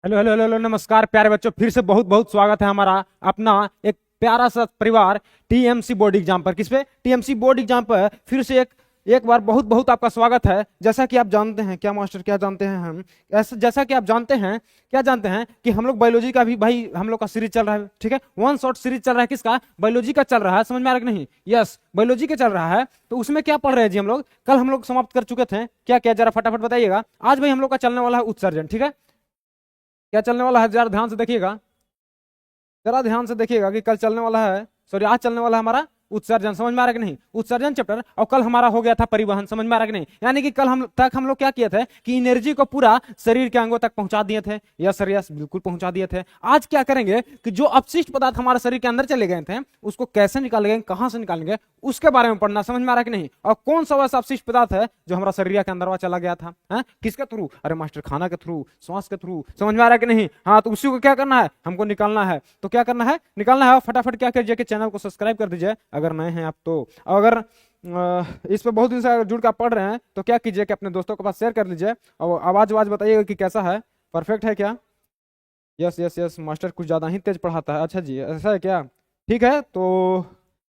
Hello hello hello hello, नमस्कार प्यारे बच्चों। फिर से बहुत बहुत स्वागत है हमारा अपना एक प्यारा सा परिवार टीएमसी बोर्ड एग्जाम पर। किस पे? टीएमसी बोर्ड एग्जाम पर फिर से एक बार बहुत बहुत आपका स्वागत है। जैसा कि आप जानते हैं, क्या मास्टर, क्या जानते हैं हम, ऐसा जैसा कि आप जानते हैं, क्या जानते हैं कि हम लोग बायोलॉजी का भी भाई हम लोग का सीरीज चल रहा है। ठीक है, वन शॉट सीरीज चल रहा है। किसका? बायोलॉजी का चल रहा है। समझ में आ रहा है कि नहीं? यस, बायोलॉजी का चल रहा है। तो उसमें क्या पढ़ रहे हैं जी हम लोग? कल हम लोग समाप्त कर चुके थे। क्या क्या जरा फटाफट बताइएगा। आज भाई हम लोग का चलने वाला है उत्सर्जन। ठीक है, क्या चलने वाला है जरा ध्यान से देखिएगा। जरा ध्यान से देखिएगा कि कल चलने वाला है, सॉरी आज चलने वाला है हमारा उत्सर्जन। समझ में आ रहा है कि नहीं? उत्सर्जन चैप्टर। और कल हमारा हो गया था परिवहन। समझ में आ रहा है कि नहीं? यानी कि कल हम लोग क्या किए थे कि एनर्जी को पूरा शरीर के अंगों तक पहुंचा दिए थे। यस सर, यस, बिल्कुल पहुंचा दिए थे। आज क्या करेंगे कि जो अपशिष्ट पदार्थ हमारे शरीर के अंदर चले गए थे उसको कैसे निकालेंगे, कहां से निकालेंगे, उसके बारे में पढ़ना। समझ में आ रहा है कि नहीं? और कौन सा वैसा अपशिष्ट पदार्थ है जो हमारा शरीर के अंदर चला गया था, है? किसके थ्रू? अरे मास्टर, खाना के थ्रू, श्वास के थ्रू। समझ में आ रहा है कि नहीं? हाँ, तो उसी को क्या करना है, हमको निकालना है। तो क्या करना है? निकालना है। फटाफट क्या कीजिए कि चैनल को सब्सक्राइब कर दीजिए अगर नए हैं आप तो। अगर इस पे बहुत दिन से जुड़ कर पढ़ रहे हैं तो क्या कीजिए कि अपने दोस्तों के पास शेयर कर लीजिए और आवाज आवाज बताइएगा कि कैसा है, परफेक्ट है क्या? यस यस यस, मास्टर कुछ ज्यादा ही तेज पढ़ाता है। अच्छा जी, ऐसा है क्या? ठीक है, तो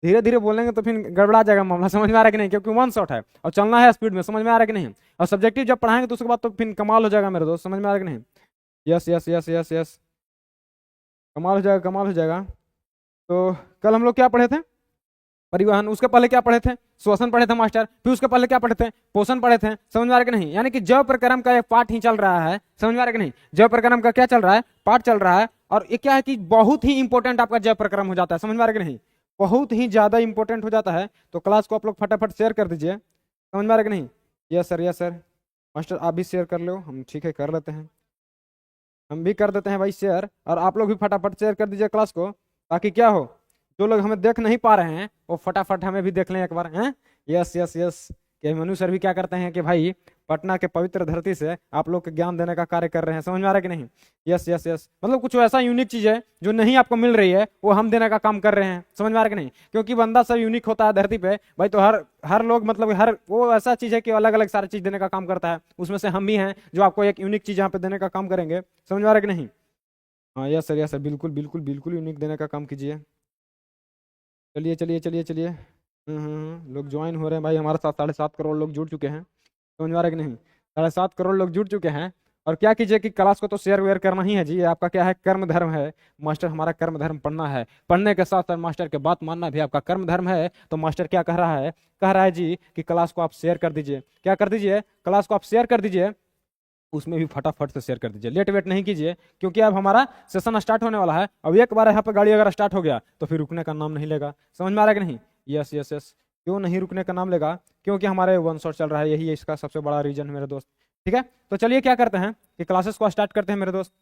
धीरे धीरे बोलेंगे तो फिर गड़बड़ा जाएगा मामला। समझ में आ रहा है कि नहीं? क्योंकि वन शॉट है और चलना है स्पीड में। समझ में आ रहा है कि नहीं? और सब्जेक्टिव जब पढ़ाएंगे तो उसके बाद तो फिर कमाल हो जाएगा मेरे दोस्त। समझ में आ रहा है कि नहीं? Yes yes yes yes yes, कमाल हो जाएगा, कमाल हो जाएगा। तो कल हम लोग क्या पढ़े थे? परिवहन। उसके पहले क्या पढ़े थे? श्वसन पढ़े थे मास्टर। फिर उसके पहले क्या पढ़े थे? पोषण पढ़े थे। समझ में आ रहा है कि नहीं? यानी कि जैव प्रक्रम का एक पाठ ही चल रहा है। समझ में आ रहा है कि नहीं? जैव प्रक्रम का क्या चल रहा है? पाठ चल रहा है। और ये क्या है कि बहुत ही इंपॉर्टेंट आपका जैव प्रक्रम हो जाता है। समझ में आ रहा है कि नहीं? बहुत ही ज्यादा इंपॉर्टेंट हो जाता है। तो क्लास को आप लोग फटाफट शेयर कर दीजिए। समझ में आ रहा है कि नहीं? Yes sir, yes sir. Master आप भी शेयर कर लो। हम ठीक है, कर लेते हैं। हम भी कर देते हैं भाई शेयर, और आप लोग भी फटाफट शेयर कर दीजिए क्लास को, ताकि क्या हो, जो लोग हमें देख नहीं पा रहे हैं वो फटाफट हमें भी देख लें एक बार, हैं? Yes yes yes. कि मनु सर भी क्या करते हैं कि भाई पटना के पवित्र धरती से आप लोग को ज्ञान देने का कार्य कर रहे हैं। समझ में आ रहा है कि नहीं? यस यस यस, मतलब कुछ ऐसा यूनिक चीज है जो नहीं आपको मिल रही है वो हम देने का काम कर रहे हैं। समझ में आ रहा है कि नहीं? क्योंकि बंदा सब यूनिक होता है धरती पे भाई, तो हर हर लोग मतलब हर वो ऐसा चीज है कि अलग अलग सारी चीज देने का काम करता है। उसमें से हम भी हैं जो आपको एक यूनिक चीज यहाँ पे देने का काम करेंगे। समझ में आ रहा है कि नहीं? हाँ यस सर, यस सर, बिल्कुल बिल्कुल बिल्कुल यूनिक देने का काम कीजिए। चलिए चलिए चलिए चलिए। लोग ज्वाइन हो रहे हैं भाई हमारे साथ। 7.5 करोड़ लोग जुड़ चुके हैं। समझ में आ रहा है कि नहीं? 7.5 करोड़ लोग जुड़ चुके हैं। और क्या कीजिए कि क्लास को तो शेयर वेयर करना ही है जी। ये आपका क्या है, कर्म धर्म है मास्टर। हमारा कर्म धर्म पढ़ना है, पढ़ने के साथ साथ मास्टर के बात मानना भी आपका कर्म धर्म है। तो मास्टर क्या कह रहा है? कह रहा है जी कि क्लास को आप शेयर कर दीजिए। क्या कर दीजिए? क्लास को आप शेयर कर दीजिए। उसमें भी फटाफट से शेयर कर दीजिए, लेट वेट नहीं कीजिए, क्योंकि अब हमारा सेशन स्टार्ट होने वाला है। अब एक बार यहाँ पे गाड़ी अगर स्टार्ट हो गया तो फिर रुकने का नाम नहीं लेगा। समझ में आ रहा है कि नहीं? Yes yes yes. क्यों नहीं रुकने का नाम लेगा? क्योंकि हमारे वन शॉट चल रहा है, यही इसका सबसे बड़ा रीजन है मेरे दोस्त। ठीक है, तो चलिए क्या करते हैं कि क्लासेस को स्टार्ट करते हैं मेरे दोस्त।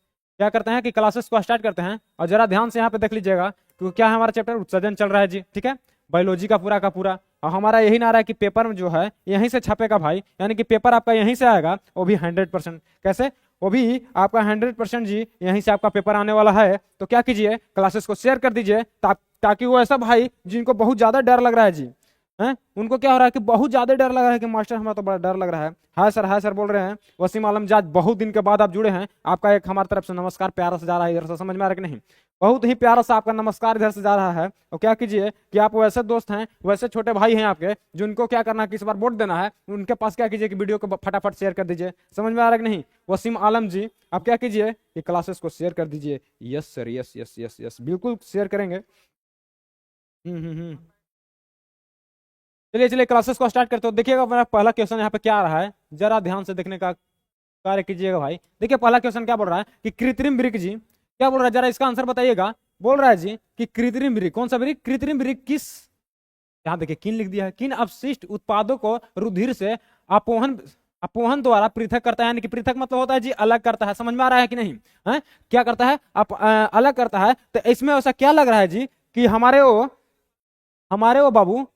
क्या करते हैं कि क्लासेस को स्टार्ट करते हैं। और जरा ध्यान से यहाँ पे देख लीजिएगा, क्योंकि क्या है, हमारा चैप्टर उत्सर्जन चल रहा है जी। ठीक है, बायोलॉजी का पूरा का पूरा। और हमारा यही ना रहा है कि पेपर में जो है यहीं से छपेगा भाई, यानी कि पेपर आपका यहीं से आएगा, वो भी 100%। कैसे? वो भी आपका 100% जी यहीं से आपका पेपर आने वाला है। तो क्या कीजिए, क्लासेस को शेयर कर दीजिए ताकि वो ऐसा भाई जिनको बहुत ज्यादा डर लग रहा है जी, हैं, उनको क्या हो रहा है कि बहुत ज्यादा डर लग रहा है कि मास्टर हमें तो बड़ा डर लग रहा है। हाय सर बोल रहे हैं। वसीम आलम जाज, बहुत दिन के बाद आप जुड़े हैं, आपका एक हमारी तरफ से नमस्कार प्यारा से जा रहा है इधर से। समझ में आ रहा है कि नहीं? बहुत ही प्यारा सा आपका नमस्कार इधर से जा रहा है। और क्या कीजिए कि आप वैसे दोस्त हैं, वैसे छोटे भाई हैं आपके, जिनको क्या करना है कि इस बार वोट देना है, उनके पास क्या कीजिए कि वीडियो को फटाफट शेयर कर दीजिए। समझ में आ रहा है कि नहीं? वसीम आलम जी, आप क्या कीजिए कि क्लासेस को शेयर कर दीजिए। Yes sir, yes yes yes yes, बिल्कुल शेयर करेंगे। हम्म। चलिए चलिए क्लासेस को स्टार्ट करते हो। देखिएगा मेरा पहला क्वेश्चन यहाँ पे क्या आ रहा है, जरा ध्यान से देखने का कार्य कीजिएगा भाई। देखिए पहला क्वेश्चन क्या बोल रहा है कि कृत्रिम वृक्क जी, क्या बोल रहा है जरा इसका आंसर बताइएगा। बोल रहा है जी कि कृत्रिम वृक्क, कौन सा वृक्क? कृत्रिम वृक्क किस, यहाँ देखिए किन लिख दिया है, किन अपशिष्ट उत्पादों को रुधिर से अपोहन अपोहन द्वारा पृथक करता है। यानी कि पृथक मतलब होता है जी अलग करता है। समझ में आ रहा है कि नहीं? है? क्या करता है? अलग करता है। तो इसमें ऐसा क्या लग रहा है जी कि हमारे वो बाबू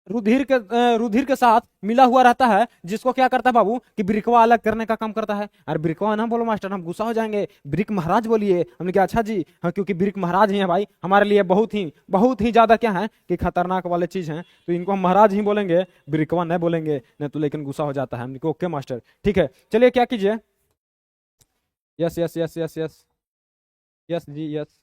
रुधिर के साथ मिला हुआ रहता है, जिसको क्या करता है बाबू कि ब्रिकवा अलग करने का काम करता है। अरे ब्रिकवा ना बोलो मास्टर, हम गुस्सा हो जाएंगे। ब्रिक महाराज बोलिए। हमने कहा अच्छा जी, हाँ, क्योंकि ब्रिक महाराज ही है भाई हमारे लिए, बहुत ही ज्यादा क्या है कि खतरनाक वाले चीज हैं, तो इनको हम महाराज ही बोलेंगे, ब्रिकवा नहीं बोलेंगे, नहीं तो लेकिन गुस्सा हो जाता है। हमने कहा ओके मास्टर, ठीक है। चलिए क्या कीजिए, yes yes yes yes yes yes जी यस।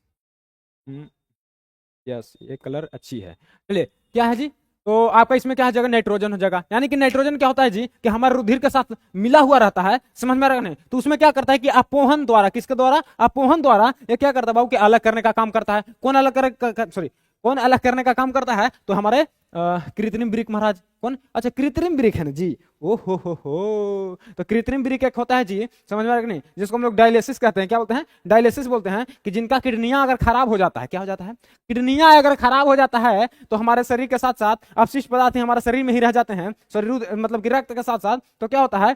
यस, ये कलर अच्छी है। चलिए क्या है जी, तो आपका इसमें क्या हो जाएगा, नाइट्रोजन हो जाएगा। यानी कि नाइट्रोजन क्या होता है जी कि हमारे रुधिर के साथ मिला हुआ रहता है, समझ में आ रहा है नहीं? तो उसमें क्या करता है कि अपोहन द्वारा, किसके द्वारा, अपोहन द्वारा ये क्या करता है बाबू कि अलग करने का काम करता है। कौन अलग कर, सॉरी, कौन अलग करने का काम करता है, तो हमारे कृत्रिम वृक्क महाराज। कौन, अच्छा कृत्रिम वृक्क है ना जी। ओ हो, तो कृत्रिम वृक्क एक होता है जी, समझ में आ रहा है कि नहीं, जिसको हम लोग डायलिसिस कहते हैं। क्या बोलते हैं, डायलिसिस बोलते हैं, कि जिनका किडनियां अगर खराब हो जाता है, क्या हो जाता है, किडनियां अगर खराब हो जाता है तो हमारे शरीर के साथ साथ अपशिष्ट पदार्थ ही हमारे शरीर में ही रह जाते हैं, शरीर मतलब कि रक्त के साथ साथ, तो क्या होता है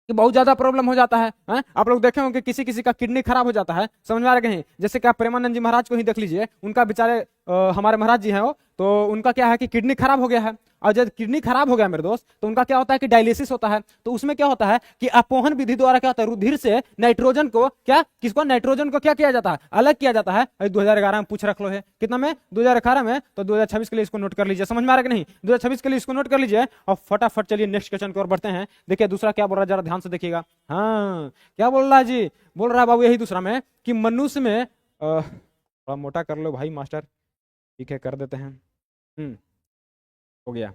कि बहुत ज्यादा प्रॉब्लम हो जाता है? आप लोग देखे होंगे किसी किसी का किडनी खराब हो जाता है, समझ में आ रहा है? जैसे कि आप प्रेमानंद जी महाराज को ही देख लीजिए, उनका बेचारे हमारे महाराज जी हैं वो, तो उनका क्या है कि किडनी खराब हो गया है। और जब किडनी खराब हो गया मेरे दोस्त, तो उनका क्या होता है कि डायलिसिस होता है। तो उसमें क्या होता है कि अपोहन विधि द्वारा क्या होता है, रुधिर से नाइट्रोजन को क्या, किसको, नाइट्रोजन को क्या किया जाता है, अलग किया जाता है। 2011 में पूछ रख लो है, कितना में, 2018 में, तो 2026 के लिए इसको नोट कर लीजिए। समझ में आ रहा है कि नहीं, 2026 के लिए इसको नोट कर लीजिए। और फटाफट चलिए नेक्स्ट क्वेश्चन की ओर बढ़ते हैं। देखिए दूसरा क्या बोल रहा है, जरा ध्यान से देखिएगा। हाँ क्या बोल रहा है जी, बोल रहा है बाबू यही दूसरा में कि मनुष्य में थोड़ा मोटा कर लो भाई मास्टर, ठीक है कर देते हैं। हो गया।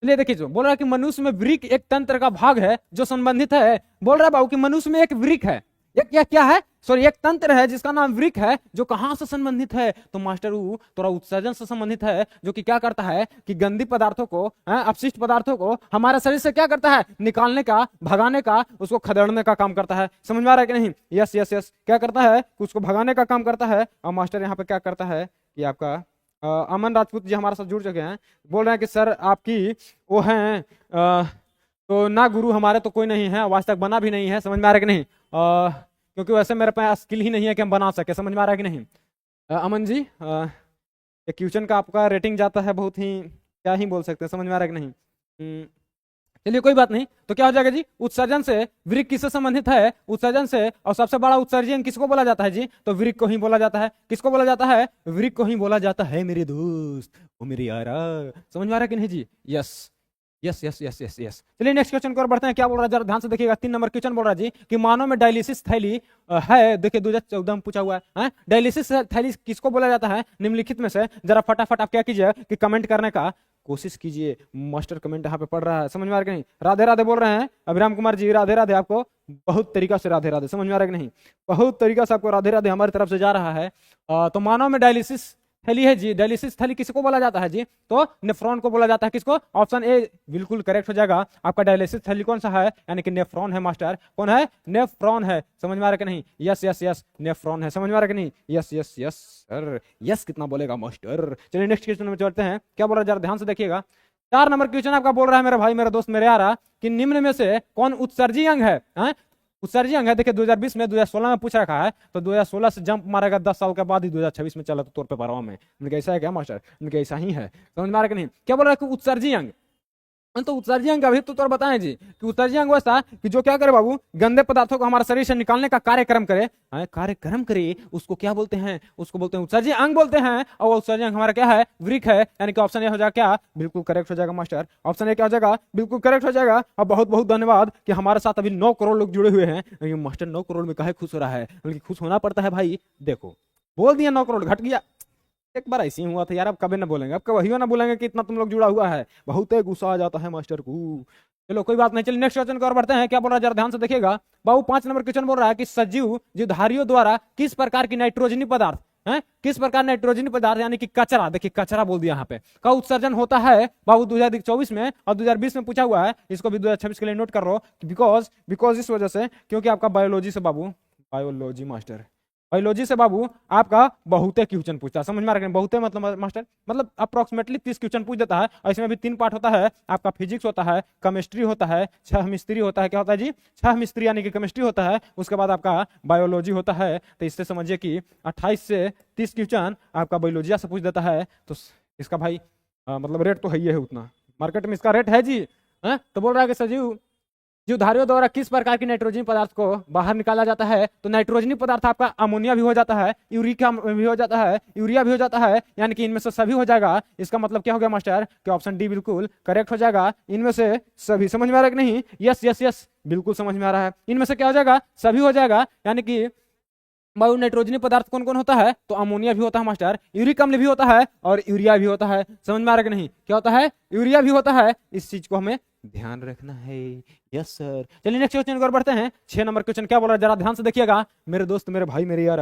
चलिए देखिए, जो बोल रहा है कि मनुष्य में वृक्क एक तंत्र का भाग है जो संबंधित है। बोल रहा है बाबू कि मनुष्य में एक वृक्क है, एक क्या है, सॉरी, एक तंत्र है जिसका नाम वृक्क है, जो कहां से संबंधित है, तो मास्टर वो थोड़ा उत्सर्जन से संबंधित है, जो कि क्या करता है कि गंदी पदार्थों को, अपशिष्ट पदार्थों को हमारे शरीर से क्या करता है, निकालने का, भगाने का, उसको खदेड़ने का काम करता है। समझ में आ रहा है कि नहीं, यस यस यस, क्या करता है, उसको भगाने का काम करता है। और मास्टर यहाँ पे क्या करता है कि आपका अमन राजपूत जी हमारे साथ जुड़ चुके हैं, बोल रहे हैं कि सर आपकी वो हैं तो ना गुरु हमारे तो कोई नहीं है, आज तक बना भी नहीं है। समझ में आ रहा है कि नहीं, क्योंकि वैसे मेरे पास स्किल ही नहीं है कि हम बना सके। समझ में आ रहा है कि नहीं अमन जी, क्वेश्चन का आपका रेटिंग जाता है बहुत ही, क्या ही बोल सकते हैं, समझ में आ रहा है कि नहीं। चलिए कोई बात नहीं, तो क्या हो जाएगा जी, उत्सर्जन से वृक्क किससे संबंधित है, उत्सर्जन से। और सबसे बड़ा उत्सर्जन किसको बोला जाता है जी, तो वृक्क को ही बोला जाता है। किसको बोला जाता है, वृक्क को ही बोला जाता है मेरे दोस्त, वो मेरी यारा। समझ में आ रहा है कि नहीं जी, yes yes yes yes yes yes. चलिए नेक्स्ट क्वेश्चन को बढ़ते हैं। क्या बोल रहा है जरा ध्यान से देखिएगा, 3 नंबर क्वेश्चन बोल रहा है जी कि मानव में डायलिसिस थैली है। देखिए 2014 में पूछा हुआ है, डायलिसिस थैली किसको बोला जाता है निम्नलिखित में से। जरा फटाफट आप क्या कीजिए कि कमेंट करने का कोशिश कीजिए। मास्टर कमेंट यहाँ पे पढ़ रहा है, समझ में आ रहा है कि नहीं। राधे राधे बोल रहे हैं अभिराम कुमार जी, राधे राधे आपको, बहुत तरीका से राधे राधे, समझ में आ रहा है कि नहीं, बहुत तरीका से आपको राधे राधे हमारी तरफ से जा रहा है। तो मानव में डायलिसिस थैली है जी, डायलिसिस थैली किसको बोला जाता है जी, तो नेफ्रॉन को बोला जाता है। किसको, ऑप्शन ए बिल्कुल करेक्ट हो जाएगा आपका। डायलिसिस थैली कौन सा है, यानी कि नेफ्रॉन है मास्टर। कौन है, नेफ्रॉन है। समझ में आ रहा है कि नहीं, यस यस यस, नेफ्रॉन है। समझ में आ रहा है कि नहीं, yes yes yes sir, yes कितना बोलेगा मास्टर। चलिए नेक्स्ट क्वेश्चन में चलते हैं। क्या बोल रहा है जरा ध्यान से देखिएगा। 4 नंबर क्वेश्चन आपका बोल रहा है मेरा भाई, मेरा दोस्त, मेरे यारा, कि निम्न में से कौन उत्सर्जी अंग है, उत्सर्जी अंग है। देखिए 2020 में 2016 में पूछ रखा है, तो 2016 से जंप मारेगा 10 साल के बाद ही 2026 में चला तो तौर पे पारवा में। इनका ऐसा है क्या मास्टर, इनका ऐसा ही है। समझ में आ रहा है कि नहीं। क्या बोल रहा है कि उत्सर्जी अंग, तो उत्सर्जी अंग अभी तो बताएं जी कि उत्सर्जी अंग वैसा कि जो क्या करे बाबू, गंदे पदार्थों को हमारे शरीर से निकालने का कार्यक्रम करे, कार्यक्रम करे, उसको क्या बोलते हैं, उसको बोलते हैं उत्सर्जी अंग बोलते हैं। और वो उत्सर्जी अंग हमारा क्या है, वृक्क है। यानी कि ऑप्शन ए हो जाएगा क्या, बिल्कुल करेक्ट हो जाएगा मास्टर। ऑप्शन ए क्या हो जाएगा, बिल्कुल करेक्ट हो जाएगा। और बहुत बहुत धन्यवाद कि हमारे साथ अभी 9 करोड़ लोग जुड़े हुए हैं। मास्टर 9 करोड़ में काहे खुश हो रहा है, बल्कि खुश होना पड़ता है भाई। देखो बोल दिया 9 करोड़ घट गया, एक बार ऐसे ही हुआ था यार, अब कभी ना बोलेंगे, अब वही ना बोलेंगे कि इतना तुम लोग जुड़ा हुआ है। बहुत गुस्सा आ जाता है मास्टर को। चलो कोई बात नहीं, चलिए नेक्स्ट क्वेश्चन की ओर बढ़ते हैं। क्या बोल रहा है जरा ध्यान से देखिएगा बाबू। 5 नंबर क्वेश्चन बोल रहा है कि सजीव जीवधारियों द्वारा किस प्रकार की नाइट्रोजनी पदार्थ है, किस प्रकार नाइट्रोजनी पदार्थ यानी कि कचरा, देखिए कचरा बोल दिया यहाँ पे, का उत्सर्जन होता है बाबू 2024 में और 2020 में पूछा हुआ है। इसको भी 2026 के लिए नोट कर लो, बिकॉज इस वजह से, क्योंकि आपका बायोलॉजी से बाबू, बायोलॉजी मास्टर, बायोलॉजी से बाबू आपका बहुते क्वेश्चन पूछता है। समझ में आ रहा है, बहुते मतलब मास्टर मतलब अप्रोक्सीमेटली 30 क्वेश्चन पूछ देता है। और इसमें भी 3 पार्ट होता है आपका, फिजिक्स होता है, केमिस्ट्री होता है, 6 मिस्त्री होता है। क्या होता है जी, 6 मिस्त्री यानी कि केमिस्ट्री होता है, उसके बाद आपका बायोलॉजी होता है। तो इससे समझिए कि 28 से 30 क्वेश्चन आपका बायोलॉजी से पूछ देता है। तो इसका भाई मतलब रेट तो है ही है उतना, मार्केट में इसका रेट है जी। तो बोल रहा है कि सजीव जो धारियों द्वारा किस प्रकार की नाइट्रोजन पदार्थ को बाहर निकाला जाता है? तो नाइट्रोजनी पदार्थ आपका अमोनिया भी हो जाता है, यूरिका भी हो जाता है, यूरिया भी हो जाता है, यानी कि इनमें से सभी हो जाएगा। इसका मतलब क्या हो गया मास्टर कि ऑप्शन डी बिल्कुल करेक्ट हो जाएगा, इनमें से सभी। समझ में आ रहा है कि नहीं? यस यस यस, बिल्कुल समझ में आ रहा है। इनमें से क्या हो जाएगा? सभी हो जाएगा, यानी कि वायु नाइट्रोजनी पदार्थ कौन कौन होता है? तो अमोनिया भी होता है मास्टर, यूरिक अम्ल भी होता है और यूरिया भी होता है। समझ में आ रहा है कि नहीं? क्या होता है? यूरिया भी होता है। इस चीज को हमें ध्यान रखना है। Yes sir. चलिए नेक्स्ट क्वेश्चन की ओर बढ़ते हैं। 6 नंबर क्वेश्चन क्या बोल रहा है, जरा ध्यान से देखिएगा मेरे दोस्त, मेरे भाई, मेरे यार।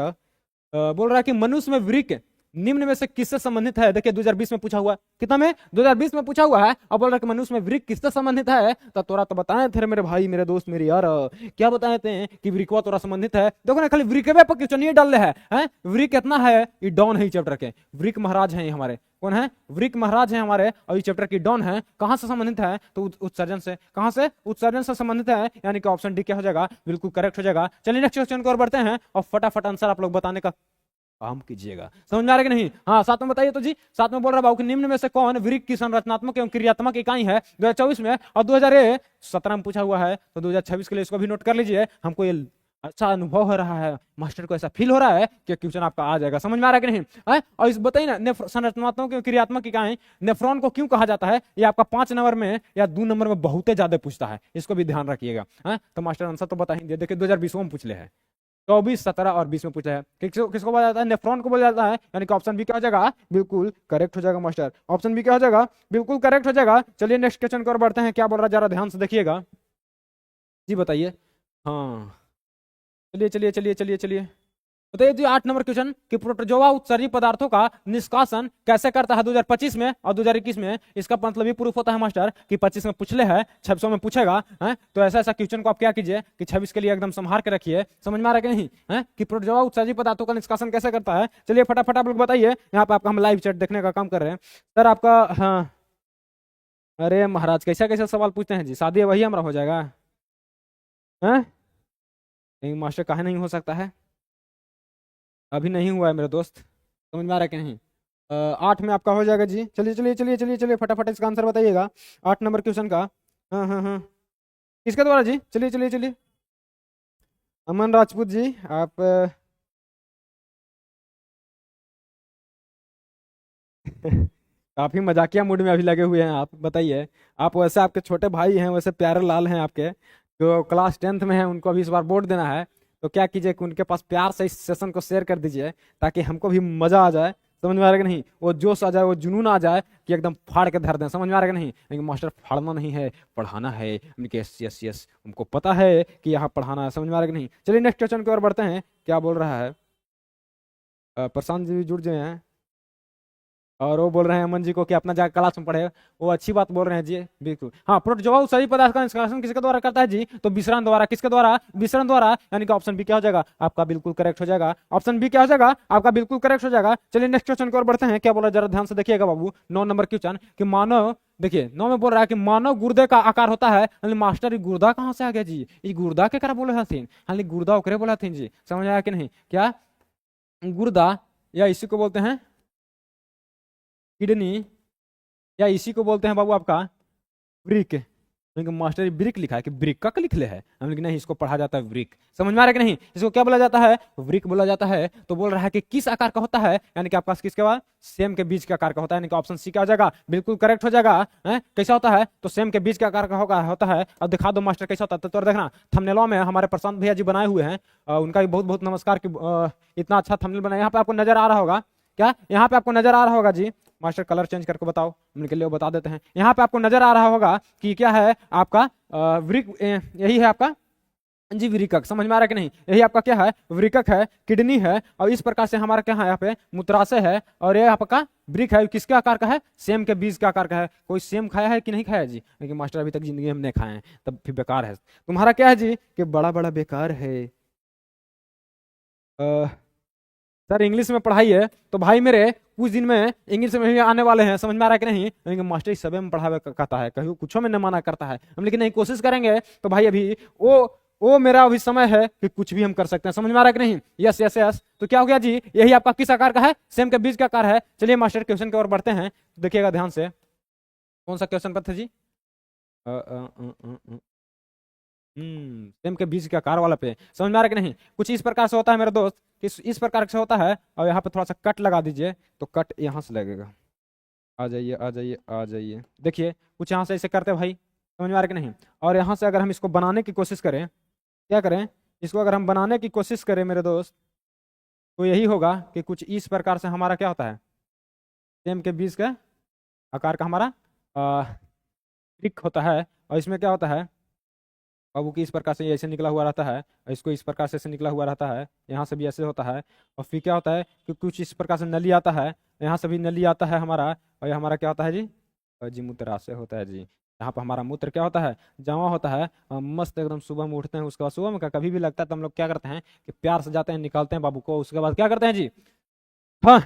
बोल रहा है कि मनुष्य में वृक्क निम्न में से किससे संबंधित है? देखिए 2020 में पूछा हुआ है। कितना में? 2020 में पूछा हुआ है। अब बोल रहा है कि मनुष्य में वृक्क किससे संबंधित है? तो तोरा तो बताए थे मेरे भाई, मेरे दोस्त, मेरे यार। क्या बताए थे कि वृक्कवा तोरा संबंधित है? देखो ना, खाली वृक्कवे पर क्वेश्चन ये डाल रहे हैं। वृक्क कितना है? ये डॉन है चैप्टर के। वृक्क महाराज हैं हमारे। कौन है? वृक्क महाराज हैं हमारे, और ये चैप्टर की डॉन है। कहां से संबंधित है? तो उत्सर्जन से। कहां से? उत्सर्जन से संबंधित है, यानी कि ऑप्शन डी क्या हो जाएगा? बिल्कुल करेक्ट हो जाएगा। चलिए नेक्स्ट क्वेश्चन की ओर बढ़ते हैं और फटाफट आंसर आप लोग बताने का काम कीजिएगा। समझ में आ रहा है कि नहीं? हाँ, साथ में बताइए तो जी। साथ में बोल रहा बाबू कि निम्न में से कौन वृक्क की संरचनात्मक एवं क्रियात्मक इकाई है? 2024 में और 2017 में पूछा हुआ है, तो 2026 के लिए इसको भी नोट कर लीजिए। हमको ये अच्छा अनुभव हो रहा है, मास्टर को ऐसा फील हो रहा है कि क्वेश्चन आपका आ जाएगा। समझ में आ रहा है कि नहीं है? और इस बताइए ना, संरचनात्मक एवं क्रियात्मक इकाई नेफ्रॉन को क्यों कहा जाता है? ये आपका 5 नंबर में या 2 नंबर में बहुत ज्यादा पूछता है, इसको भी ध्यान रखिएगा। तो मास्टर आंसर तो बता ही दिए। देखिए 2020 में पूछ ले है, 24, 17 और 20 में पूछा है। किसको बोला जाता है? नेफ्रॉन को बोला जाता है, यानी कि ऑप्शन बी क्या हो जाएगा? बिल्कुल करेक्ट हो जाएगा मास्टर। ऑप्शन बी क्या हो जाएगा? बिल्कुल करेक्ट हो जाएगा। चलिए नेक्स्ट क्वेश्चन की ओर बढ़ते हैं। क्या बोल रहा है, जरा ध्यान से देखिएगा जी, बताइए। हाँ, चलिए चलिए चलिए चलिए चलिए बताइए जी। 8 नंबर क्वेश्चन कि प्रोटोजोआ उत्सर्जी पदार्थों का निष्कासन कैसे करता है? 2025 में और 2021 में। इसका मतलब ये प्रूफ होता है मास्टर कि 25 में पूछ ले है, 26 में पूछेगा है। तो ऐसा ऐसा क्वेश्चन को आप क्या कीजिए कि 26 के लिए एकदम संभाल के रखिए। समझ में आ रहा है कि नहीं है? कि प्रोटोजोआ उत्सर्जी पदार्थों का निष्कासन कैसे करता है? चलिए फटाफट आप लोग बताइए। यहाँ पे आपका हम लाइव चैट देखने का काम कर रहे हैं सर आपका। हाँ, अरे महाराज कैसा कैसा सवाल पूछते हैं जी? शादी वही हमारा हो जाएगा? है नहीं मास्टर, काहे नहीं हो सकता है? अभी नहीं हुआ है मेरे दोस्त। समझ में आ रहा है कि नहीं? 8 में आपका हो जाएगा जी। चलिए चलिए चलिए चलिए चलिए फटाफट इसका आंसर बताइएगा 8 नंबर क्वेश्चन का। हाँ हाँ हाँ, किसके द्वारा जी? चलिए चलिए चलिए। अमन राजपूत जी, आप काफी मजाकिया मूड में अभी लगे हुए हैं आप। बताइए आप, वैसे आपके छोटे भाई हैं, वैसे प्यारे लाल हैं आपके, जो क्लास 10th में हैं, उनको अभी इस बार बोर्ड देना है। तो क्या कीजिए कि उनके पास प्यार से इस सेशन को शेयर कर दीजिए, ताकि हमको भी मजा आ जाए। समझ में आ रहा है कि नहीं? वो जोश आ जाए, वो जुनून आ जाए कि एकदम फाड़ के धर दें। समझ में आ रहा है कि नहीं? लेकिन मास्टर फाड़ना नहीं है, पढ़ाना है। उनके यस यस यस, उनको पता है कि यहाँ पढ़ाना है। समझ में आ रहा है कि नहीं? चलिए नेक्स्ट क्वेश्चन की ओर बढ़ते हैं। क्या बोल रहा है? प्रशांत जी भी जुड़ गए हैं, और वो बोल रहे हैं अमन जी को कि अपना जाकर क्लास में पढ़े। वो अच्छी बात बोल रहे हैं जी, बिल्कुल। हाँ, प्रोटोजोआ उत्सर्जी पदार्थ का निष्कासन किसके द्वारा करता है जी? तो विसरण द्वारा। किसके द्वारा? विसरण द्वारा, यानी कि ऑप्शन बी क्या हो जाएगा? आपका बिल्कुल करेक्ट हो जाएगा। ऑप्शन बी क्या हो जाएगा? आपका बिल्कुल करेक्ट हो जाएगा। चलिए नेक्स्ट क्वेश्चन की ओर बढ़ते हैं। क्या बोला, जरा ध्यान से देखिएगा बाबू। 9 नंबर क्वेश्चन कि मानव, देखिए 9 में बोल रहा है कि मानव गुर्दे का आकार होता है। मास्टर ये गुर्दा कहाँ से आ गया जी? ये गुर्दा के करा बोले हथिन? हालांकि गुर्दा ओकरे बोला हथिन जी। समझ आया कि नहीं? क्या गुर्दा, या इसी को बोलते हैं किडनी, या इसी को बोलते हैं बाबू आपका ब्रिक। क्योंकि मास्टर ने ब्रिक लिखा है कि ब्रिक का लिख ले है, हम नहीं, इसको पढ़ा जाता है ब्रिक। समझ में आ रहा है कि नहीं? इसको क्या बोला जाता है? ब्रिक बोला जाता है। तो बोल रहा है कि किस आकार का होता है, यानी कि आपका किसके बाद? सेम के बीच के आकार का होता है, यानी कि ऑप्शन सी क्या हो जाएगा? बिल्कुल करेक्ट हो जाएगा। कैसा होता है? तो सेम के बीच के आकार का होता है। अब दिखा दो मास्टर कैसा होता है, तो देखना थंबनेलों में हमारे प्रशांत भैया जी बनाए हुए हैं, उनका भी बहुत बहुत नमस्कार कि इतना अच्छा थंबनेल बनाया। यहाँ पे आपको नजर आ रहा होगा, क्या यहाँ पे आपको नजर आ रहा होगा जी? मास्टर कलर चेंज करके बताओ, उनके लिए बता देते हैं। यहाँ पे आपको नजर आ रहा होगा कि क्या है आपका वृक, यही है आपका जी वृकक। समझ में आ रहा है कि नहीं? यही आपका क्या है? वृकक है, किडनी है, और इस प्रकार से हमारा क्या है यहाँ पे? मूत्राशय है, और ये आपका वृक है। किसके आकार का है? सेम के बीज के आकार का है। कोई सेम खाया है कि नहीं खाया जी? लेकिन मास्टर अभी तक जिंदगी में नहीं खाए हैं, तब फिर बेकार है तुम्हारा। क्या है जी? कि बड़ा बड़ा बेकार है। सर इंग्लिश में पढ़ाई है, तो भाई मेरे कुछ दिन में इंग्लिश में भी आने वाले हैं। समझ में आ रहा है कि नहीं? लेकिन मास्टर इस सभी में पढ़ावे कहता है, कहीं कुछों में न माना करता है हम, लेकिन नहीं कोशिश करेंगे। तो भाई अभी वो मेरा अभी समय है कि कुछ भी हम कर सकते हैं। समझ में आ रहा है कि नहीं? Yes yes yes. तो क्या हो गया जी? यही आपका किस आकार का है? सेम के बीच का आकार है। चलिए मास्टर क्वेश्चन की ओर बढ़ते हैं, देखिएगा ध्यान से। कौन सा क्वेश्चन पर थे जी? सेम के बीज के आकार वाला पे, समझ में आ रहा है कि नहीं। कुछ इस प्रकार से होता है मेरे दोस्त, इस प्रकार से होता है, और यहाँ पे थोड़ा सा कट लगा दीजिए तो कट यहाँ से लगेगा। आ जाइए आ जाइए आ जाइए, देखिए कुछ यहाँ से ऐसे करते हैं भाई, समझ में आ रहा है कि नहीं। और यहाँ से अगर हम इसको बनाने की कोशिश करें, क्या करें, इसको अगर हम बनाने की कोशिश करें मेरे दोस्त, तो यही होगा कि कुछ इस प्रकार से हमारा क्या होता है, सेम के बीज का आकार का हमारा ट्रिक होता है। और इसमें क्या होता है बाबू की, इस प्रकार से ये ऐसे निकला हुआ रहता है, और इसको इस प्रकार से ऐसे निकला हुआ रहता है, यहाँ से भी ऐसे होता है। और फिर क्या होता है कि कुछ इस प्रकार से नली आता है, यहाँ से भी नली आता है हमारा, और ये हमारा क्या होता है जी, जी मूत्राशय होता है जी। यहाँ पर हमारा मूत्र क्या होता है, जमा होता है। हम मस्त एकदम सुबह में उठते हैं, उसके बाद सुबह में कभी भी लगता है तो हम लोग क्या करते हैं कि प्यार से जाते हैं, निकालते हैं बाबू को, उसके बाद क्या करते हैं जी, हाँ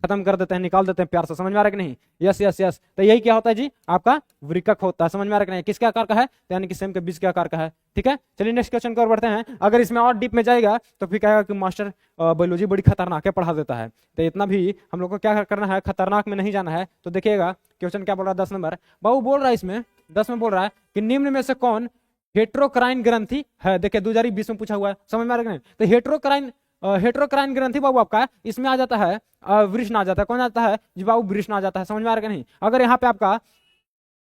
खत्म कर देते हैं, निकाल देते हैं प्यार से, समझ में आ रहा है कि नहीं। यस यस यस, तो यही क्या होता है जी, आपका वृकक होता है, समझ में आ रहा है कि नहीं। किसके आकार का है, तो यानी कि सेम के बीज के आकार का है। ठीक है, चलिए नेक्स्ट क्वेश्चन की ओर बढ़ते हैं। अगर इसमें और डीप में जाएगा तो फिर कहेगा कि मास्टर बायोलॉजी बड़ी खतरनाक है, पढ़ा देता है। तो इतना भी हम लोग को क्या करना है, खतरनाक में नहीं जाना है। तो देखिएगा क्वेश्चन क्या बोल रहा है, 10 नंबर बाबू बोल रहा है इसमें, 10 में बोल रहा है कि निम्न में से कौन हेट्रोक्राइन ग्रंथि है। देखिए 2020 में पूछा हुआ है, समझ में आ रहा है कि नहीं। तो हेट्रोक्राइन ग्रंथि बाबू आपका इसमें आ जाता है, वृषण आ जाता है। कौन आता है जी बाबू, वृषण आ जाता है, समझ में आ रहा है कि नहीं। अगर यहाँ पे आपका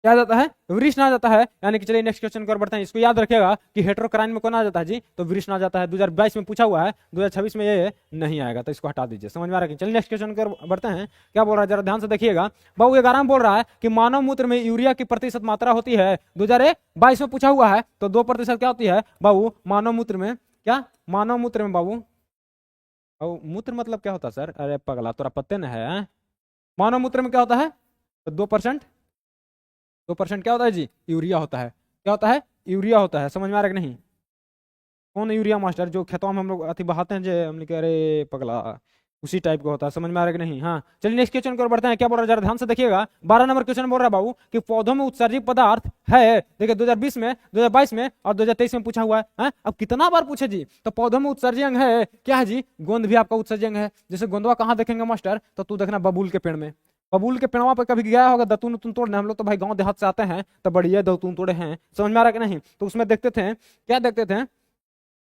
क्या आ जाता है, वृषण आ जाता है, यानी कि चलिए नेक्स्ट क्वेश्चन की ओर बढ़ते हैं। इसको याद रखिएगा कि हेट्रोक्राइन में कौन आ जाता है जी, तो वृषण आ जाता है। 2022 में पूछा हुआ है, 2026 में ये नहीं आएगा, तो इसको हटा दीजिए, समझ में आ रहा है कि। चलिए नेक्स्ट क्वेश्चन की ओर बढ़ते हैं। क्या बोल रहा है जरा ध्यान से देखिएगा। बाबू 11 में बोल रहा है कि मानव मूत्र में यूरिया की प्रतिशत मात्रा होती है। 2022 में पूछा हुआ है, तो 2% क्या होती है बाबू मानव मूत्र में, क्या मानव मूत्र में बाबू, और मूत्र मतलब क्या होता है सर, अरे पगला तोरा पत्ते न है। मानव मूत्र में क्या होता है, तो 2%, 2% क्या होता है जी, यूरिया होता है। क्या होता है, यूरिया होता है, समझ में आ रहा है कि नहीं। कौन यूरिया मास्टर, जो खेतों में हम लोग अति बहाते हैं, जो हम लोग अरे पगला उसी टाइप का होता है, समझ में आ रहा है कि नहीं। हाँ चलिए नेक्स्ट क्वेश्चन की ओर बढ़ते हैं। क्या बोल रहा है जरा ध्यान से देखिएगा। 12 नंबर क्वेश्चन बोल रहा है बाबू कि पौधों में उत्सर्जित पदार्थ है। देखिए 2020 में, 2022 में और 2023 में पूछा हुआ है। अब कितना बार पूछे जी, तो पौधों में उत्सर्जी अंग है, क्या है जी, गोंद भी आपका उत्सर्जी अंग है। जैसे गोंदवा कहाँ देखेंगे मास्टर, तो तू देखना बबूल के पेड़ में, बबूल के पेड़वा पर कभी गया होगा दतून उतून तोड़ने। हम लोग तो भाई गांव देहात से आते हैं, तो बढ़िया दतून तोड़े हैं, समझ में आ रहा है कि नहीं। तो उसमें देखते थे, क्या देखते थे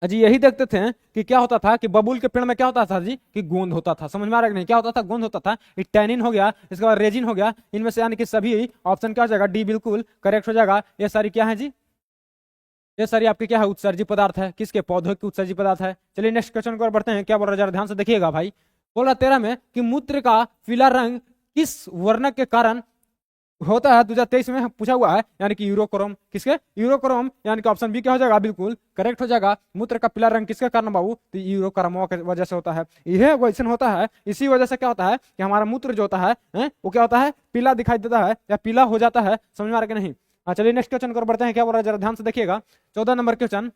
जी, यही देखते थे कि क्या होता था कि बबूल के पेड़ में क्या होता था जी, कि गोंद होता था, समझ में आ रहा है कि नहीं। क्या होता था, गोंद होता था। ये टैनिन हो गया, इसके बाद रेजिन हो गया, इनमें से यानी कि सभी ऑप्शन क्या हो जाएगा, डी बिल्कुल करेक्ट हो जाएगा। ये सारी क्या है जी, ये सारी आपकी क्या है, उत्सर्जी पदार्थ है। किसके, पौधों के उत्सर्जी पदार्थ है। चलिए नेक्स्ट क्वेश्चन को बढ़ते हैं। क्या बोल रहा है जरा ध्यान से देखिएगा भाई। बोल रहा 13 में कि मूत्र का पीला रंग किस वर्णक के कारण होता है। 2023 में पूछा हुआ है, यानी कि यूरोक्रोम। किसके, यूरोक्रोम, यानी कि ऑप्शन बी क्या हो जाएगा, बिल्कुल करेक्ट हो जाएगा। मूत्र का पीला रंग किसके कारण बाबू, तो यूरोक्रोम की वजह से होता है। यह क्वेश्चन होता है, इसी वजह से क्या होता है कि हमारा मूत्र जो होता है वो क्या होता है, पीला दिखाई देता है या पीला हो जाता है, समझ में आ रहा है कि नहीं। चलिए नेक्स्ट क्वेश्चन को बढ़ते हैं। क्या बोल रहा है जरा ध्यान से देखिएगा। 14 नंबर क्वेश्चन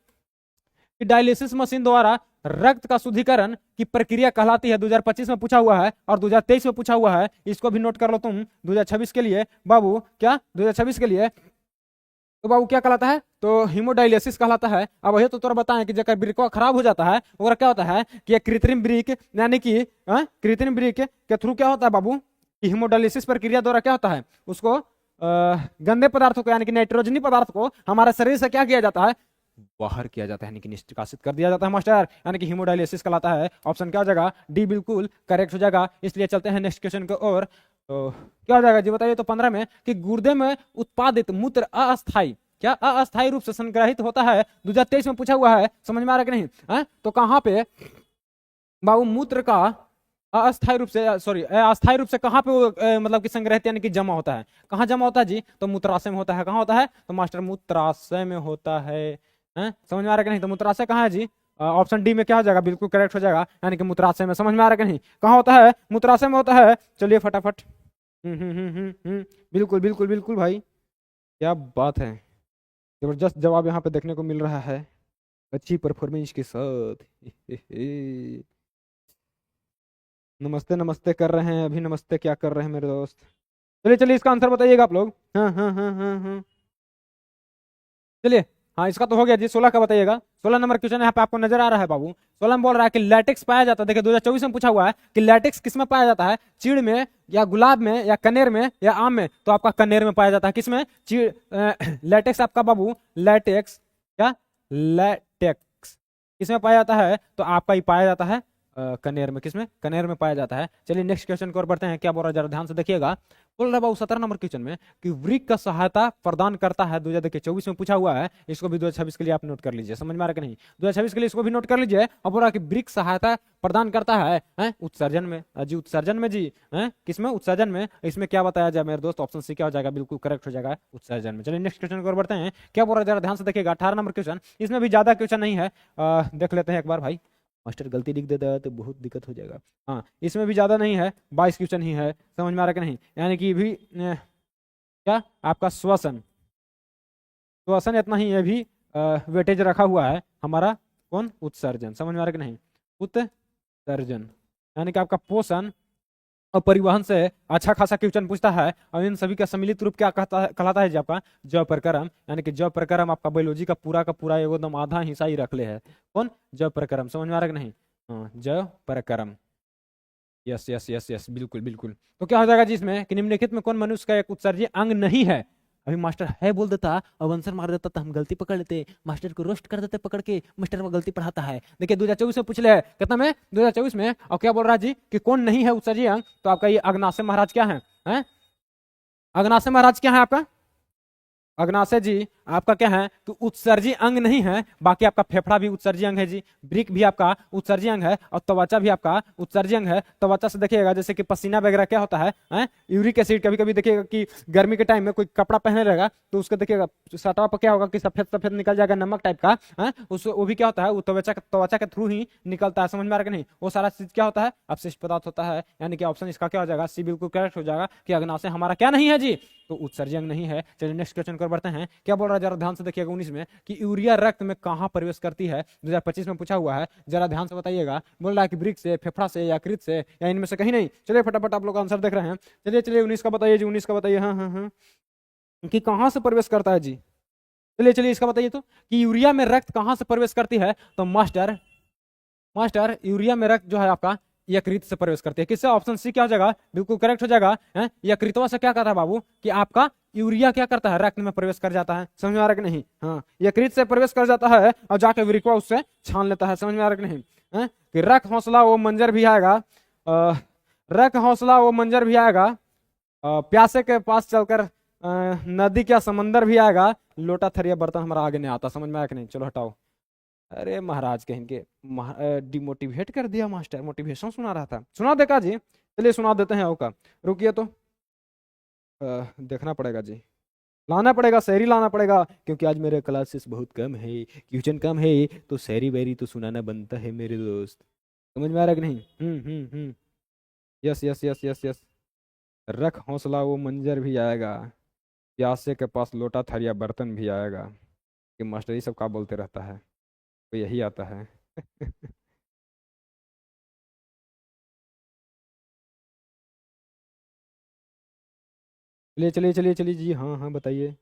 कि डायलिसिस मशीन द्वारा रक्त का शुद्धिकरण की प्रक्रिया कहलाती है। 2025 में पूछा हुआ है और 2023 में पूछा हुआ है, इसको भी नोट कर लो तुम 2026 के लिए बाबू। क्या 2026 के लिए, तो बाबू क्या कहलाता है, तो हीमोडायलिसिस कहलाता है। अब वही तो तोरा बताएं कि जब ब्रिकवा खराब हो जाता है वो क्या होता है कि एक कृत्रिम ब्रिक, यानी कि कृत्रिम ब्रिक के थ्रू क्या होता है बाबू, कि हीमोडायलिसिस प्रक्रिया द्वारा क्या होता है, उसको गंदे पदार्थों को यानी कि नाइट्रोजनी पदार्थ को हमारे शरीर से क्या किया जाता है, बाहर किया जाता है, यानी कि निष्कासित कर दिया जाता है मास्टर, यानी कि हीमोडायलिसिस कहलाता है। ऑप्शन क्या हो जाएगा, डी बिल्कुल करेक्ट हो जाएगा। इसलिए चलते हैं नेक्स्ट क्वेश्चन की ओर। तो क्या हो जाएगा जी बताइए। तो 15 में कि गुर्दे में उत्पादित मूत्र अस्थायी, क्या अस्थायी रूप से संग्रहित होता है। 2023 में पूछा हुआ है, समझ में आ रहा है कि नहीं। तो कहाँ पे बाबू मूत्र का अस्थायी रूप से, सॉरी अस्थायी रूप से कहाँ पे मतलब कि संग्रहित यानी कि जमा होता है, कहाँ जमा होता है जी, तो मूत्राशय में होता है। कहाँ होता है, तो मास्टर मूत्राशय में होता है। समझ में आ रहा है कि नहीं। तो मूत्राशय कहाँ है जी, ऑप्शन डी में क्या हो जाएगा, बिल्कुल करेक्ट हो जाएगा, यानी कि मूत्राशय में। समझ में आ रहा है कि नहीं, कहाँ होता है, मूत्राशय में होता है। चलिए फटाफट, बिल्कुल बिल्कुल बिल्कुल भाई, क्या बात है, जबरदस्त जवाब यहाँ पे देखने को मिल रहा है, अच्छी परफॉर्मेंस के साथ। नमस्ते नमस्ते कर रहे हैं अभी, नमस्ते क्या कर रहे हैं मेरे दोस्त। चलिए चलिए इसका आंसर बताइएगा आप लोग। हाँ हाँ हाँ हाँ हाँ, चलिए हाँ इसका तो हो गया जी। 16 का बताइएगा। 16 नंबर क्वेश्चन यहाँ पे आपको नजर आ रहा है बाबू। 16 में बोल रहा है कि लैटेक्स पाया जाता है। देखिए 2024 में पूछा हुआ है कि लैटेक्स किस में पाया जाता है, चीड़ में या गुलाब में या कनेर में या आम में, तो आपका कनेर में पाया जाता है। किसमें, चीड़ लैटेक्स आपका बाबू, लैटेक्स क्या, लैटेक्स। किसमें पाया जाता है, तो आपका ही पाया जाता है कनेर में। किसमें, कनेर में पाया जाता है। चलिए नेक्स्ट क्वेश्चन की ओर बढ़ते हैं। क्या बोल रहा है जरा ध्यान से देखिएगा। बोल रहा है बाबू 17 नंबर क्वेश्चन में कि वृक्क का सहायता प्रदान करता है। 2024 में पूछा हुआ है, इसको भी 2026 के लिए आप नोट कर लीजिए। समझ में आ रहा है कि नहीं, 2026 के लिए इसको भी नोट कर लीजिए। और बोल रहा है कि वृक्क सहायता प्रदान करता है उत्सर्जन में जी, उत्सर्जन में जी, किसमें, उत्सर्जन में। इसमें क्या बताया जाए मेरे दोस्त, ऑप्शन सी क्या हो जाएगा, बिल्कुल करेक्ट हो जाएगा, उत्सर्जन में। चलिए नेक्स्ट क्वेश्चन की ओर बढ़ते हैं। क्या बोल रहा है जरा ध्यान से देखिएगा। 18 नंबर क्वेश्चन, इसमें भी ज्यादा क्वेश्चन नहीं है, देख लेते हैं एक बार भाई। मास्टर गलती लिख देता है तो बहुत दिक्कत हो जाएगा। हाँ, इसमें भी ज्यादा नहीं है, 22 क्वेश्चन ही है। समझ में आ रहा है कि नहीं, यानी कि भी क्या आपका श्वसन, श्वसन इतना ही है भी वेटेज रखा हुआ है हमारा। कौन, उत्सर्जन। समझ में आ रहा है कि नहीं, उत्सर्जन, यानी कि आपका पोषण और परिवहन से अच्छा खासा क्वेश्चन पूछता है। और इन सभी का सम्मिलित रूप क्या कहता है, कहलाता है जी आपका जव प्रकरम। यानी कि जव प्रकरम आपका बायोलॉजी का पूरा एकदम आधा हिस्सा ही रख ले है। कौन, जव प्रकरम। समझ में आ रहा है कि नहीं, हाँ, जव प्रकरम। यस यस यस यस, बिल्कुल बिल्कुल। तो क्या हो जाएगा जी इसमें कि निम्नलिखित में कौन मनुष्य का एक उत्सर्जीय अंग नहीं है। अभी मास्टर है बोल देता और आंसर मार देता तो हम गलती पकड़ लेते, मास्टर को रोस्ट कर देते पकड़ के, मास्टर वो गलती पढ़ाता है। देखिए 2024 में पूछ ले, कितना में, 2024 में। और क्या बोल रहा है जी कि कौन नहीं है उत्सर्जीय अंग, तो आपका ये अग्नाशय महाराज क्या है? अग्नाशय महाराज क्या है आपका, अग्नाशय जी आपका क्या है कि उत्सर्जी अंग नहीं है। बाकी आपका फेफड़ा भी उत्सर्जी अंग है जी, ब्रिक भी आपका उत्सर्जी अंग है, और त्वचा भी आपका उत्सर्जी अंग है। त्वचा से देखिएगा जैसे कि पसीना वगैरह क्या होता है यूरिक एसिड। कभी कभी देखिएगा कि गर्मी के टाइम में कोई कपड़ा पहने रहेगा तो उसको देखिएगा सटवा पर क्या होगा कि सफेद सफेद निकल जाएगा, नमक टाइप का है उस, वो भी क्या होता है, वो त्वचा के थ्रू ही निकलता है। समझ में आ रहा है कि नहीं, वो सारा चीज क्या होता है, अपशिष्ट पदार्थ होता है। यानी कि ऑप्शन इसका क्या हो जाएगा, सी बिल्कुल करेक्ट हो जाएगा कि अग्नाशय हमारा क्या नहीं है जी, तो उत्सर्जी अंग नहीं है। चलिए नेक्स्ट क्वेश्चन कर बढ़ते हैं। क्या बोल रहा है जरा ध्यान से देखिएगा 19 में कि यूरिया रक्त में कहां प्रवेश करती है। 2025 में पूछा हुआ है, जरा ध्यान से बताइएगा। बोल रहा है कि ब्रिक से, फेफड़ा से, या कृत से, या इनमें से कहीं नहीं। चलिए फटाफट आप लोग आंसर देख रहे हैं। चलिए चलिए 19 का बताइए जी, 19 का बताइए। हाँ हाँ हाँ, कि कहां से प्रवेश करता है जी। चलिए चलिए इसका बताइए तो, कि यूरिया में रक्त कहां से प्रवेश करती है। तो मास्टर, मास्टर यूरिया में रक्त जो है आपका यकृत से प्रवेश करती है। किससे, ऑप्शन सी क्या हो जाएगा, बिल्कुल करेक्ट हो जाएगा। यकृतवा से क्या करता है बाबू कि आपका यूरिया क्या करता है, रक्त में प्रवेश कर जाता है। समझ में आ रहा है कि नहीं, हाँ, यकृत से प्रवेश कर जाता है और जाके वृक्वा उससे छान लेता है। समझ में आ रहा है कि नहीं, कि रख हौसला वो मंजर भी आएगा, रख हौसला वो मंजर भी आएगा, प्यासे के पास चलकर नदी क्या समंदर भी आएगा, लोटा थरिया बर्तन हमारा आगे नहीं आता। समझ में आया कि नहीं, चलो हटाओ। अरे महाराज कहीं के डिमोटिवेट कर दिया मास्टर, मोटिवेशन सुना रहा था, सुना देगा जी। चलिए सुना देते हैं ओका, रुकिए तो देखना पड़ेगा जी, लाना पड़ेगा, शायरी लाना पड़ेगा, क्योंकि आज मेरे क्लासेस बहुत कम है, क्वेश्चन कम है, तो शायरी वायरी तो सुनाना बनता है मेरे दोस्त। समझ में आ रहा है कि नहीं, yes yes yes yes yes. रख हौसला वो मंजर भी आएगा, प्यासे के पास लोटा थरिया बर्तन भी आएगा। कि मास्टर ये सब का बोलते रहता है, तो यही आता है। चलिए चलिए चलिए चलिए जी, हाँ हाँ बताइए।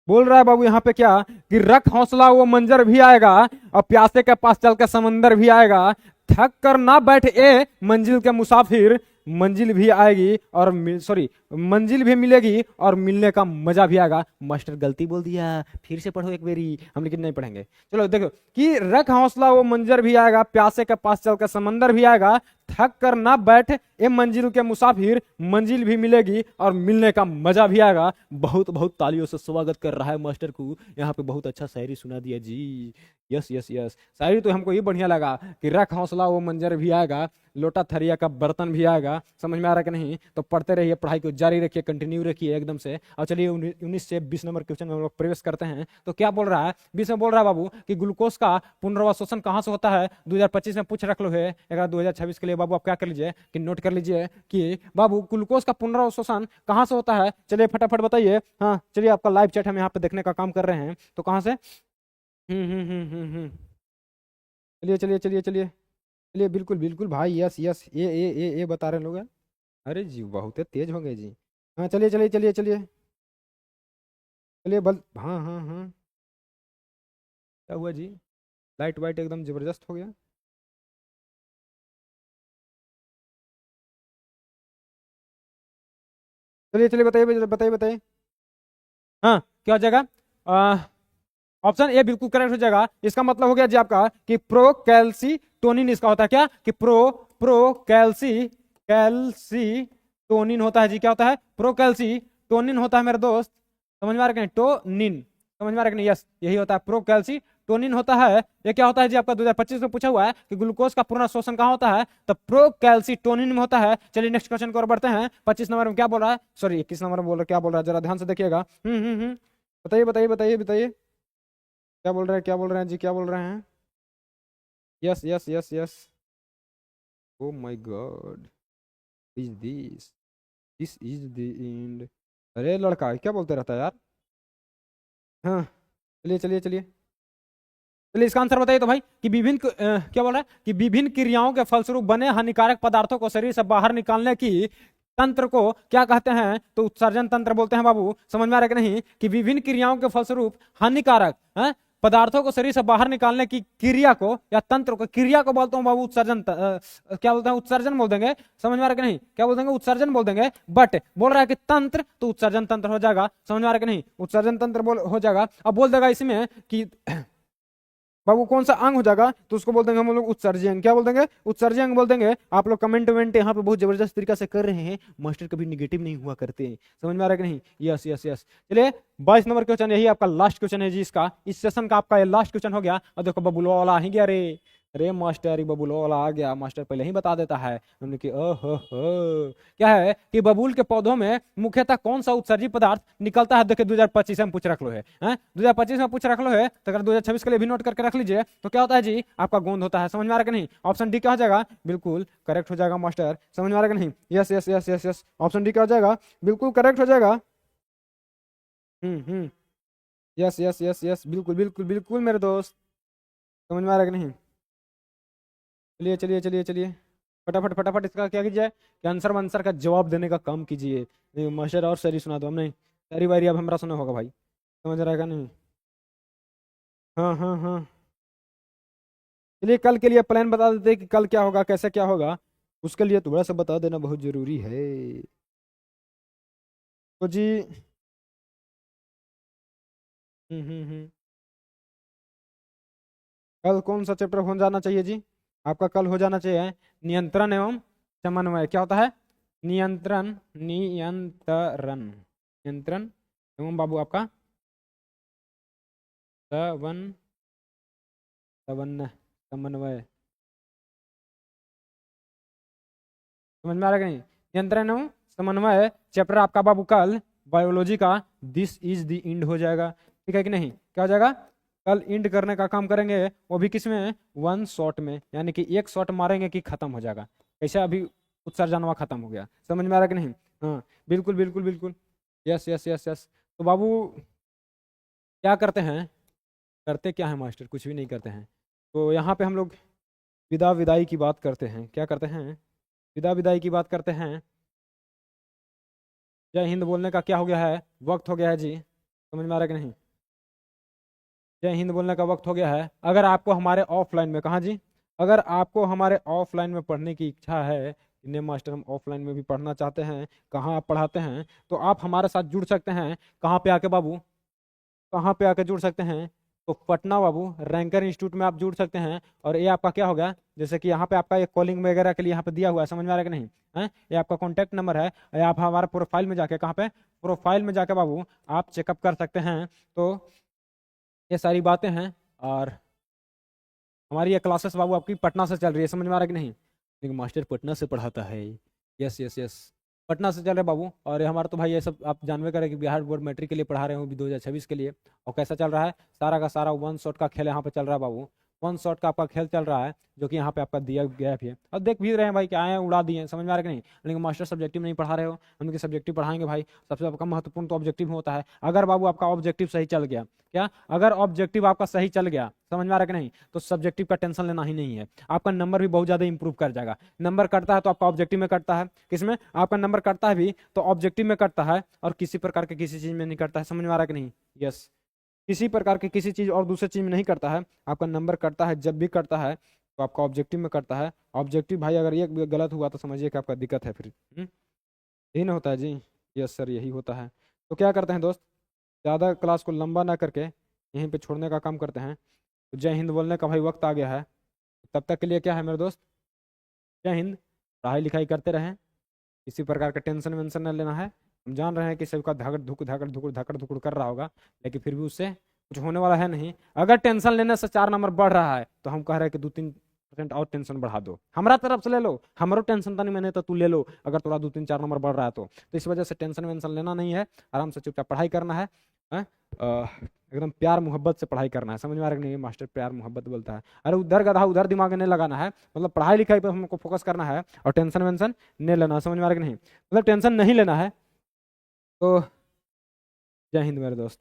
बोल रहा है बाबू यहाँ पे क्या कि रख हौसला वो मंजर भी आएगा, और प्यासे के पास चल के समंदर भी आएगा, थक कर ना बैठ ए मंजिल के मुसाफिर, मंजिल भी आएगी और सॉरी मंजिल भी मिलेगी और मिलने का मजा भी आएगा। मास्टर गलती बोल दिया, फिर से पढ़ो एक बेरी, हम लेकिन नहीं पढ़ेंगे। चलो देखो कि रख हौसला वो मंजर भी आएगा, प्यासे के पास चल के समंदर भी आएगा, थक कर ना बैठ ए मंजिल के मुसाफिर, मंजिल भी मिलेगी और मिलने का मजा भी आएगा। बहुत बहुत तालियों से स्वागत कर रहा है मास्टर को, यहाँ पे बहुत अच्छा शायरी सुना दिया जी। यस यस यस, शायरी तो हमको ये बढ़िया लगा कि रख हौसला वो मंजर भी आएगा, लोटा थरिया का बर्तन भी आएगा। समझ में आ रहा कि नहीं, तो पढ़ते रहिए, पढ़ाई को जारी रखिए, कंटिन्यू रखिए एकदम से। और चलिए 19 से 20 नंबर क्वेश्चन में हम लोग प्रवेश करते हैं। तो क्या बोल रहा है, 20 में बोल रहा है बाबू कि ग्लूकोज का पुनर्वाशोषण कहाँ से होता है। 2025 में पूछ रख लो है, अगर 2026 के लिए बाबू आप क्या कर लीजिए कि नोट कर लीजिए कि बाबू ग्लूकोज का पुनर्वाशोषण कहाँ से होता है। चलिए फटाफट बताइए। हाँ चलिए, आपका लाइव चैट हम यहाँ पे देखने का काम कर रहे हैं, तो कहाँ से। चलिए चलिए चलिए चलिए चलिए, बिल्कुल बिल्कुल भाई, यस यस, ये बता रहे लोग हैं। अरे जी बहुत तेज हो गए जी। हाँ चलिए चलिए चलिए चलिए चलिए बल, हाँ हाँ हाँ, क्या हुआ जी, लाइट वाइट एकदम जबरदस्त हो गया। चलिए चलिए बताइए बताइए बताइए। हाँ क्या हो जाएगा, ऑप्शन ए बिल्कुल करेक्ट हो जाएगा। इसका मतलब हो गया जी आपका कि प्रोकैल्सिटोनिन इसका होता है क्या, कि कैल्सीटोनिन होता है जी। क्या होता है? प्रोकैल्सिटोनिन होता है मेरे दोस्त। समझ में आ रहा है कि नहीं? टोनिन, समझ में आ रहा है कि नहीं? यस, यही होता है, प्रोकैल्सिटोनिन होता है। ये क्या होता है जी आपका 2025 में पूछा हुआ है कि ग्लूकोज का पूर्ण शोषण कहाँ होता है, तो प्रोकैल्सिटोनिन में होता है। चलिए नेक्स्ट क्वेश्चन की ओर बढ़ते हैं। 25 नंबर में क्या बोल रहा है, सॉरी 21 नंबर में बोल रहा है, क्या बोल रहा है जरा ध्यान से देखिएगा। बताइए बताइए बताइए बताइए, क्या बोल रहे हैं, क्या बोल रहे हैं जी, क्या बोल रहे हैं? Yes yes yes yes. Oh my God, is this is the end. अरे लड़का क्या बोलते रहता है यार। हाँ, चलिए चलिए चलिए चलिए, इसका आंसर बताइए तो भाई कि क्या बोल रहा है कि विभिन्न क्रियाओं के फलस्वरूप बने हानिकारक पदार्थों को शरीर से बाहर निकालने की तंत्र को क्या कहते हैं, तो उत्सर्जन तंत्र बोलते हैं बाबू। समझ में आ रहा है कि नहीं? कि विभिन्न क्रियाओं के फलस्वरूप हानिकारक पदार्थों को शरीर से बाहर निकालने की क्रिया को या तंत्र को, क्रिया को बोलता हूँ बाबू उत्सर्जन, क्या बोलते हैं, उत्सर्जन बोल देंगे। समझ में आ रहा है कि नहीं? क्या बोल देंगे? उत्सर्जन बोल देंगे। बट बोल रहा है कि तंत्र, तो उत्सर्जन तंत्र हो जाएगा। समझ में आ रहा है कि नहीं? उत्सर्जन तंत्र हो जाएगा। अब बोल देगा इसमें कि बाबू कौन सा अंग हो जाएगा, तो उसको बोल देंगे हम लोग उत्सर्जी अंग। क्या बोल देंगे? उत्सर्जी अंग बोल देंगे। आप लोग कमेंट वेंट यहाँ पे बहुत जबरदस्त तरीका से कर रहे हैं, मास्टर कभी निगेटिव नहीं हुआ करते हैं। समझ में आ रहा है कि नहीं? Yes yes yes. चलिए 22 नंबर क्वेश्चन, यही आपका लास्ट क्वेश्चन है जी इसका, इस सेशन का आपका ये लास्ट क्वेश्चन हो गया। और देखो बबुलो वाला आ ही गया रे। अरे मास्टर, ये बबुलो वाला आ गया, मास्टर पहले ही बता देता है हमने कि ओहो हो। क्या है कि बबूल के पौधों में मुख्यतः कौन सा उत्सर्जी पदार्थ निकलता है? देखिए 2025 में पूछ रख लो है, 2025 में पूछ रख लो है, तो अगर 2026 के लिए भी नोट करके रख लीजिए। तो क्या होता है जी आपका गोंद होता है। समझ में आ रहा है कि नहीं? ऑप्शन डी क्या हो जाएगा? बिल्कुल करेक्ट हो जाएगा मास्टर। समझ में आ रहा है कि नहीं? Yes yes yes yes yes, option D क्या हो जाएगा? बिल्कुल करेक्ट हो जाएगा। हम्म, यस यस यस यस, बिल्कुल बिल्कुल बिल्कुल मेरे दोस्त। समझ में आ रहा है कि नहीं? चलिए चलिए चलिए चलिए, फटाफट फटाफट इसका क्या कीजिए कि आंसर आंसर का जवाब देने का काम कीजिए। नहीं, मास्टर और शायरी सुना दो। हम नहीं, सारी बारी अब हमारा सुना होगा भाई। समझ रहा है क्या नहीं? हाँ हाँ हाँ। चलिए कल के लिए प्लान बता देते हैं कि कल क्या होगा, कैसे क्या होगा। उसके लिए थोड़ा सा बता देना बहुत जरूरी है। तो जी कल कौन सा चैप्टर हो जाना चाहिए जी? आपका कल हो जाना चाहिए नियंत्रण एवं समन्वय। क्या होता है? नियंत्रण, नियंत्रण, नियंत्रण एवं बाबू आपका समन समन्वय। समझ में आ रहा है कि नहीं? नियंत्रण एवं समन्वय चैप्टर आपका बाबू कल बायोलॉजी का दिस इज द एंड हो जाएगा। ठीक है कि नहीं? क्या हो जाएगा? कल एंड करने का काम करेंगे, वो भी किसमें? वन शॉट में, यानी कि एक शॉट मारेंगे कि खत्म हो जाएगा। कैसे? अभी उत्सर्जन हुआ, खत्म हो गया। समझ में आ रहा है कि नहीं? हाँ बिल्कुल बिल्कुल बिल्कुल, यस यस यस यस। तो बाबू क्या करते हैं, करते क्या है मास्टर? कुछ भी नहीं करते हैं। तो यहाँ पे हम लोग विदा विदाई की बात करते हैं। क्या करते हैं? विदा विदाई की बात करते हैं। जय हिंद बोलने का क्या हो गया है? वक्त हो गया है जी। समझ में आ रहा है कि नहीं? जय हिंद बोलने का वक्त हो गया है। अगर आपको हमारे ऑफलाइन में, कहाँ जी, अगर आपको हमारे ऑफलाइन में पढ़ने की इच्छा है, इन्हें मास्टर हम ऑफलाइन में भी पढ़ना चाहते हैं, कहाँ आप पढ़ाते हैं, तो आप हमारे साथ जुड़ सकते हैं। कहाँ पे आके बाबू, कहाँ पे आके जुड़ सकते हैं? तो पटना बाबू रैंकर इंस्टीट्यूट में आप जुड़ सकते हैं। और ये आपका क्या होगा, जैसे कि यहाँ पे आपका एक कॉलिंग वगैरह के लिए यहाँ पे दिया हुआ है। समझ में आ रहा है कि नहीं? ये आपका कॉन्टैक्ट नंबर है। ये आप हमारे प्रोफाइल में जाके, कहाँ पे, प्रोफाइल में जाके बाबू आप चेकअप कर सकते हैं। तो ये सारी बातें हैं। और हमारी ये क्लासेस बाबू आपकी पटना से चल रही है। समझ में आ रहा है कि नहीं? लेकिन मास्टर पटना से पढ़ाता है। यस यस यस, पटना से चल रहे बाबू। और ये हमारा तो भाई ये सब आप जानवे करें कि बिहार बोर्ड मैट्रिक के लिए पढ़ा रहे हो भी 2026 के लिए। और कैसा चल रहा है? सारा का सारा वन शॉट का खेल यहाँ पे चल रहा है बाबू। वन शॉट का आपका खेल चल रहा है, जो कि यहाँ पे आपका दिया गया भी है। और देख भी रहे हैं भाई कि आए हैं उड़ा दिए। समझ में आ रहा है कि नहीं? लेकिन मास्टर सब्जेक्टिव नहीं पढ़ा रहे हो, हम उनके सब्जेक्टिव पढ़ाएंगे भाई। सबसे आपका महत्वपूर्ण तो ऑब्जेक्टिव होता है। अगर बाबू आपका ऑब्जेक्टिव सही चल गया, क्या अगर ऑब्जेक्टिव आपका सही चल गया, समझ में आ रहा है कि नहीं, तो सब्जेक्टिव का टेंशन लेना ही नहीं है। आपका नंबर भी बहुत ज्यादा इंप्रूव कर जाएगा। नंबर कटता है तो आपका ऑब्जेक्टिव में कटता है, किसमें? आपका नंबर कटता है भी तो ऑब्जेक्टिव में कटता है, और किसी प्रकार के किसी चीज में नहीं कटता है। समझ में आ रहा है कि नहीं? यस, किसी प्रकार के किसी चीज और दूसरे चीज में नहीं करता है। आपका नंबर कटता है, जब भी करता है तो आपका ऑब्जेक्टिव में करता है। ऑब्जेक्टिव भाई अगर ये गलत हुआ तो समझिए कि आपका दिक्कत है फिर। यही ना होता है जी? यस सर, यही होता है। तो क्या करते हैं दोस्त, ज़्यादा क्लास को लंबा ना करके यहीं पे छोड़ने का काम करते हैं। तो जय हिंद बोलने का भाई वक्त आ गया है। तब तक के लिए क्या है मेरे दोस्त, जय हिंद। पढ़ाई लिखाई करते रहें, किसी प्रकार का टेंशन वेंशन न लेना है। हम जान रहे हैं कि सबका धकड़ धुकड़ कर रहा होगा, लेकिन फिर भी उससे कुछ होने वाला है नहीं। अगर टेंशन लेने से 4 नंबर बढ़ रहा है तो हम कह रहे हैं कि 2-3% और टेंशन बढ़ा दो, हमारा तरफ से ले लो, हमारो टेंशन तो नहीं, मैंने तो तू ले लो अगर थोड़ा 2-3-4 नंबर बढ़ रहा है तो इस वजह से टेंशन वेंशन लेना नहीं है, आराम से चुपचाप पढ़ाई करना है। एकदम प्यार मोहब्बत से पढ़ाई करना है, समझ में आ रहा है कि नहीं, मास्टर प्यार मोहब्बत बोलता है। अरे उधर गधा उधर दिमाग नहीं लगाना है, मतलब पढ़ाई लिखाई पर हमको फोकस करना है और टेंशन वेंशन नहीं लेना है, समझ में आ रहा है कि नहीं, मतलब टेंशन नहीं लेना है। तो जय हिंद मेरे दोस्त।